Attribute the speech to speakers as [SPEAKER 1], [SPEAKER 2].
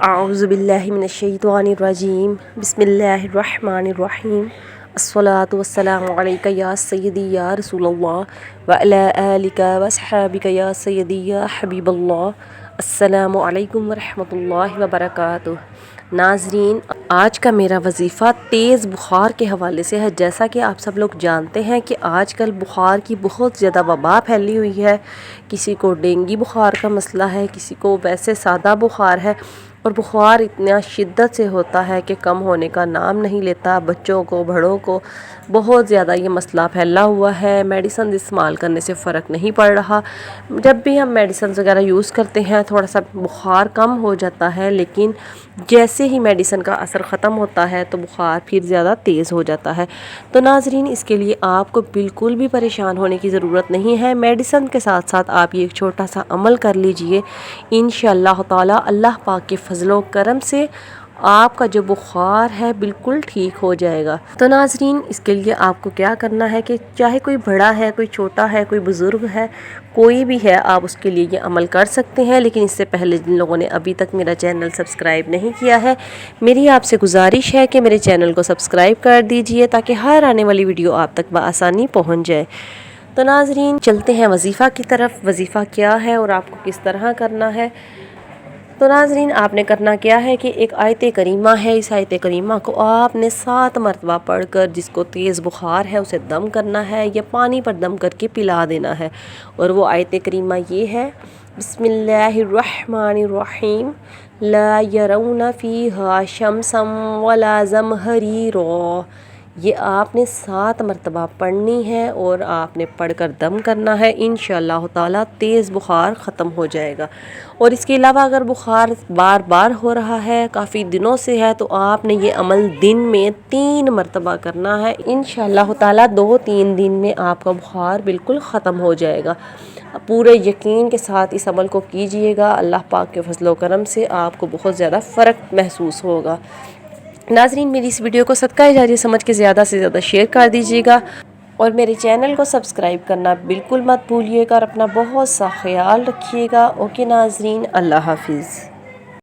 [SPEAKER 1] اعوذ باللہ من الشیطان الرجیم بسم اللہ الرحمن الرحیم الصلاۃ والسلام علیک یا سیدی یا رسول اللہ وعلی آلک واصحابک یا سیدی یا حبیب اللہ۔ السلام علیکم ورحمۃ اللہ وبرکاتہ۔ ناظرین، آج کا میرا وظیفہ تیز بخار کے حوالے سے ہے۔ جیسا کہ آپ سب لوگ جانتے ہیں کہ آج کل بخار کی بہت زیادہ وبا پھیلی ہوئی ہے۔ کسی کو ڈینگی بخار کا مسئلہ ہے، کسی کو ویسے سادہ بخار ہے، اور بخار اتنا شدت سے ہوتا ہے کہ کم ہونے کا نام نہیں لیتا۔ بچوں کو، بڑوں کو بہت زیادہ یہ مسئلہ پھیلا ہوا ہے۔ میڈیسن استعمال کرنے سے فرق نہیں پڑ رہا۔ جب بھی ہم میڈیسنز وغیرہ یوز کرتے ہیں تھوڑا سا بخار کم ہو جاتا ہے، لیکن جیسے ہی میڈیسن کا اثر ختم ہوتا ہے تو بخار پھر زیادہ تیز ہو جاتا ہے۔ تو ناظرین، اس کے لیے آپ کو بالکل بھی پریشان ہونے کی ضرورت نہیں ہے۔ میڈیسن کے ساتھ ساتھ آپ یہ ایک چھوٹا سا عمل کر لیجئے، انشاءاللہ تعالی اللہ پاک کے فضل و کرم سے آپ کا جو بخار ہے بالکل ٹھیک ہو جائے گا۔ تو ناظرین، اس کے لیے آپ کو کیا کرنا ہے کہ چاہے کوئی بڑا ہے، کوئی چھوٹا ہے، کوئی بزرگ ہے، کوئی بھی ہے، آپ اس کے لیے یہ عمل کر سکتے ہیں۔ لیکن اس سے پہلے جن لوگوں نے ابھی تک میرا چینل سبسکرائب نہیں کیا ہے، میری آپ سے گزارش ہے کہ میرے چینل کو سبسکرائب کر دیجئے تاکہ ہر آنے والی ویڈیو آپ تک بآسانی پہنچ جائے۔ تو ناظرین، چلتے ہیں وظیفہ کی طرف۔ وظیفہ کیا ہے اور آپ کو کس طرح کرنا ہے؟ تو ناظرین، آپ نے کرنا کیا ہے کہ ایک آیت کریمہ ہے، اس آیت کریمہ کو آپ نے 7 مرتبہ پڑھ کر جس کو تیز بخار ہے اسے دم کرنا ہے یا پانی پر دم کر کے پلا دینا ہے۔ اور وہ آیت کریمہ یہ ہے، بسم اللہ الرحمن الرحیم، لا یرون فیہا شمسا ولا زمہریرا۔ یہ آپ نے 7 مرتبہ پڑھنی ہے اور آپ نے پڑھ کر دم کرنا ہے۔ انشاءاللہ تعالی تیز بخار ختم ہو جائے گا۔ اور اس کے علاوہ اگر بخار بار بار ہو رہا ہے، کافی دنوں سے ہے، تو آپ نے یہ عمل دن میں 3 مرتبہ کرنا ہے۔ انشاءاللہ تعالی 2-3 دن میں آپ کا بخار بالکل ختم ہو جائے گا۔ پورے یقین کے ساتھ اس عمل کو کیجئے گا، اللہ پاک کے فضل و کرم سے آپ کو بہت زیادہ فرق محسوس ہوگا۔ ناظرین، میری اس ویڈیو کو صدقہ جاریہ سمجھ کے زیادہ سے زیادہ شیئر کر دیجیے گا، اور میرے چینل کو سبسکرائب کرنا بالکل مت بھولیے گا، اور اپنا بہت سا خیال رکھیے گا۔ اوکے ناظرین، اللہ حافظ۔